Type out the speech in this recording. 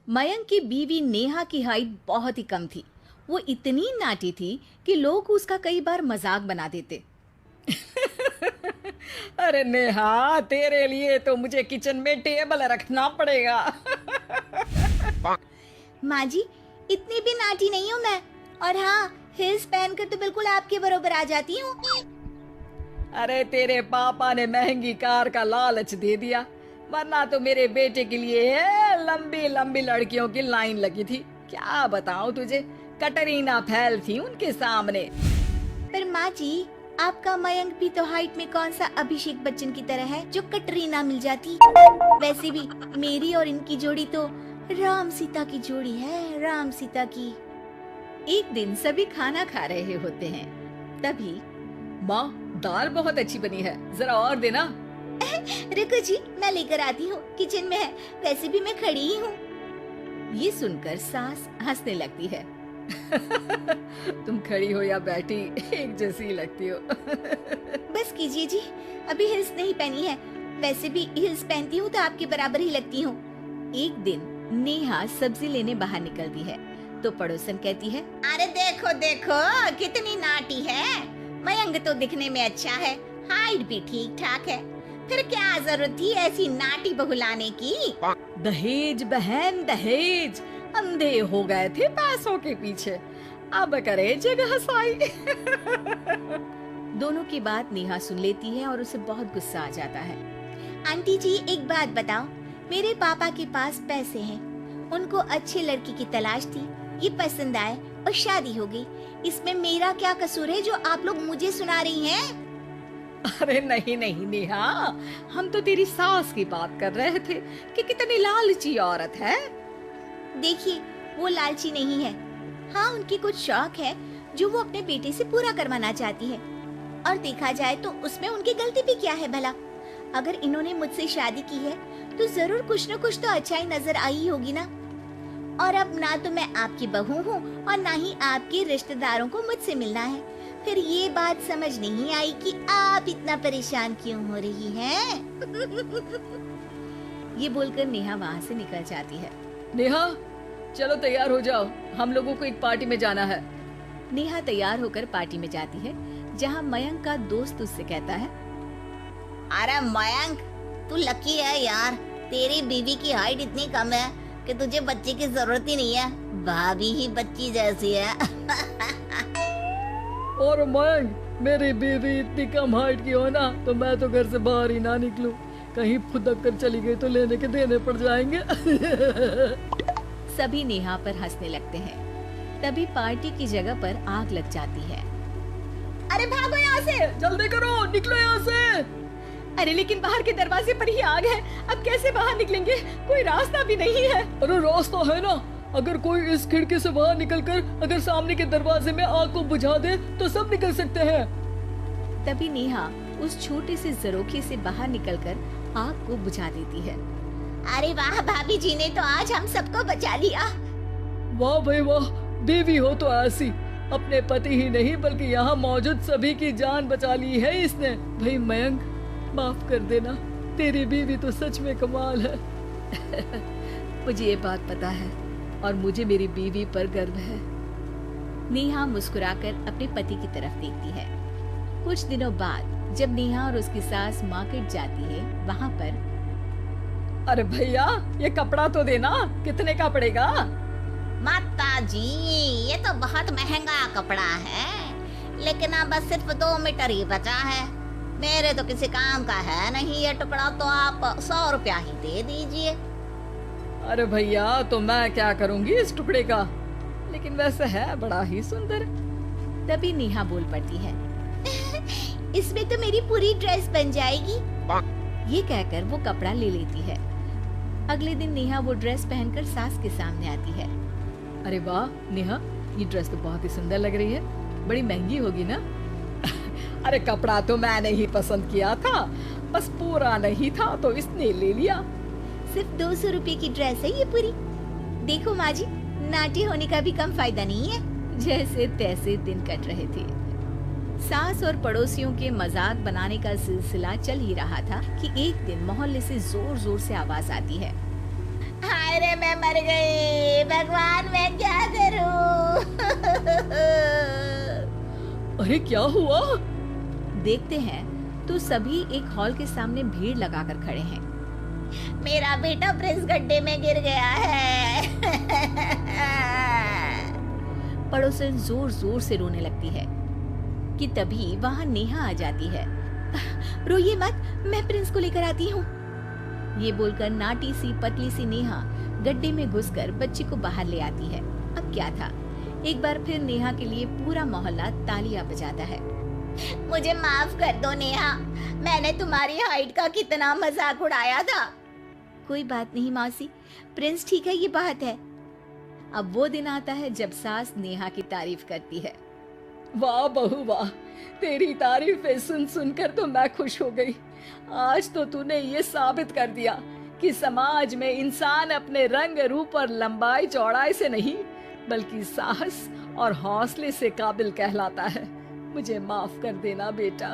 मयंक की बीवी नेहा की हाइट बहुत ही कम थी। वो इतनी नाटी थी कि लोग उसका कई बार मजाक बना देते। अरे नेहा, तेरे लिए तो मुझे किचन में टेबल रखना पड़ेगा। माँ जी, इतनी भी नाटी नहीं हूँ मैं। और हाँ, हिल्स पहनकर तो बिल्कुल आपके बराबर आ जाती हूँ। अरे तेरे पापा ने महंगी कार का लालच दे दिया, वरना तो मेरे बेटे के लिए लंबी लंबी लड़कियों की लाइन लगी थी। क्या बताऊं तुझे, कटरीना फैल थी उनके सामने। पर माँ जी, आपका मयंक भी तो हाइट में कौन सा अभिषेक बच्चन की तरह है जो कटरीना मिल जाती। वैसे भी मेरी और इनकी जोड़ी तो राम सीता की जोड़ी है, राम सीता की। एक दिन सभी खाना खा रहे होते हैं, तभी माँ, दाल बहुत अच्छी बनी है, जरा और देना। रुको जी, मैं लेकर आती हूँ, किचन में है। वैसे भी मैं खड़ी ही हूँ। ये सुनकर सास हंसने लगती है। तुम खड़ी हो या बैठी, एक जैसी लगती हो। बस कीजिए जी, अभी हिल्स नहीं पहनी है। वैसे भी हिल्स पहनती हूँ तो आपके बराबर ही लगती हूँ। एक दिन नेहा सब्जी लेने बाहर निकलती है तो पड़ोसन कहती है, अरे देखो देखो, कितनी नाटी है। मयंक तो दिखने में अच्छा है, हाइट भी ठीक ठाक है। फिर क्या जरूरत थी ऐसी नाटी बहू लाने की। दहेज बहन, दहेज। अंधे हो गए थे पैसों के पीछे, अब करे जगह साई। दोनों की बात नेहा सुन लेती है और उसे बहुत गुस्सा आ जाता है। आंटी जी, एक बात बताओ, मेरे पापा के पास पैसे हैं, उनको अच्छी लड़की की तलाश थी, ये पसंद आए और शादी हो गई। इसमें मेरा क्या कसूर है जो आप लोग मुझे सुना रही हैं? अरे नहीं नहीं नेहा, हम तो तेरी सास की बात कर रहे थे कि कितनी लालची औरत है। देखिए, वो लालची नहीं है। हाँ, उनकी कुछ शौक है जो वो अपने बेटे से पूरा करवाना चाहती है। और देखा जाए तो उसमें उनकी गलती भी क्या है भला। अगर इन्होंने मुझसे शादी की है तो जरूर कुछ न कुछ तो अच्छाई नजर आई होगी ना। और अब ना तो मैं आपकी बहू हूँ और ना ही आपके रिश्तेदारों को मुझसे मिलना है। फिर ये बात समझ नहीं आई कि आप इतना परेशान क्यों हो रही हैं। ये बोलकर नेहा वहाँ से निकल जाती है। नेहा, चलो तैयार हो जाओ, हम लोगों को एक पार्टी में जाना है। नेहा तैयार होकर पार्टी में जाती है, जहाँ मयंक का दोस्त उससे कहता है, अरे मयंक, तू लकी है यार, तेरी बीवी की हाइट इतनी कम है कि तुझे बच्चे की जरूरत ही नहीं है। भाभी ही बच्ची जैसी है। और मयंक, मेरी बीवी इतनी कम हाइट की हो ना तो मैं तो घर से बाहर ही ना निकलूं, कहीं फुदक कर चली गई तो लेने के देने पड़ जाएंगे। सभी नेहा पर हंसने लगते हैं। तभी पार्टी की जगह पर आग लग जाती है। अरे भागो यहाँ से, जल्दी करो, निकलो यहाँ से। अरे लेकिन बाहर के दरवाजे पर ही आग है, अब कैसे बाहर निकलेंगे? कोई रास्ता भी नहीं है। अरे रास्ता है ना, अगर कोई इस खिड़की से बाहर निकलकर अगर सामने के दरवाजे में आग को बुझा दे तो सब निकल सकते हैं। तभी नेहा उस छोटे से जरोखे से बाहर निकलकर आग को बुझा देती है। अरे वाह, भाभी जी ने तो आज हम सबको बचा लिया। वाह भाई वाह, बीवी हो तो ऐसी, अपने पति ही नहीं बल्कि यहाँ मौजूद सभी की जान बचा ली है इसने। भाई मयंक, माफ कर देना, तेरी बीवी तो सच में कमाल है। मुझे ये बात पता है और मुझे मेरी बीवी पर गर्व है। नेहा मुस्कुराकर अपने पति की तरफ देखती है। कुछ दिनों बाद जब नेहा और उसकी सास मार्केट जाती है, वहाँ पर, अरे भैया, ये कपड़ा तो देना, कितने का पड़ेगा? माता जी, ये तो बहुत महंगा कपड़ा है, लेकिन अब बस सिर्फ 2 मीटर ही बचा है। मेरे तो किसी काम का है नहीं ये टुकड़ा, तो आप 100 रुपया ही दे दीजिए। अरे भैया, तो मैं क्या करूंगी इस टुकड़े का, लेकिन वैसे है बड़ा ही सुंदर। तभी नेहा बोल पड़ती है, इसमें तो मेरी पूरी ड्रेस बन जाएगी। ये कहकर वो कपड़ा ले लेती है। अगले दिन नेहा वो ड्रेस पहनकर सास के सामने आती है। अरे वाह नेहा, ये ड्रेस तो बहुत ही सुंदर लग रही है, बड़ी महंगी होगी ना? अरे कपड़ा तो मैंने ही पसंद किया था, बस पूरा नहीं था तो इसने ले लिया। सिर्फ 200 रुपए की ड्रेस है ये पूरी। देखो माँ जी, नाटी होने का भी कम फायदा नहीं है। जैसे तैसे दिन कट रहे थे। सास और पड़ोसियों के मजाक बनाने का सिलसिला चल ही रहा था कि एक दिन मोहल्ले से जोर जोर से आवाज आती है, हाय अरे मैं मर गई, भगवान मैं क्या करूं? अरे क्या हुआ? देखते हैं तो सभी एक हॉल के सामने भीड़ लगाकर खड़े हैं। मेरा बेटा प्रिंस गड्ढे में गिर गया है। पड़ोसन जोर जोर से रोने लगती है कि तभी वहां नेहा आ जाती है। रोइए मत, मैं प्रिंस को लेकर आती हूँ। ये बोलकर नाटी सी पतली सी नेहा गड्ढे में घुसकर बच्ची को बाहर ले आती है। अब क्या था, एक बार फिर नेहा के लिए पूरा मोहल्ला तालियां बजाता है। मुझे माफ कर दो नेहा, मैंने तुम्हारी हाइट का कितना मजाक उड़ाया था। कोई बात नहीं मौसी, प्रिंस ठीक है, ये बात है। अब वो दिन आता है जब सास नेहा की तारीफ करती है। वाह बहू वाह, तेरी तारीफें सुन सुनकर तो मैं खुश हो गई। आज तो तूने ये साबित कर दिया कि समाज में इंसान अपने रंग रूप और लंबाई चौड़ाई से नहीं बल्कि साहस और हौसले से काबिल कहलाता है। मुझे माफ कर देना बेटा।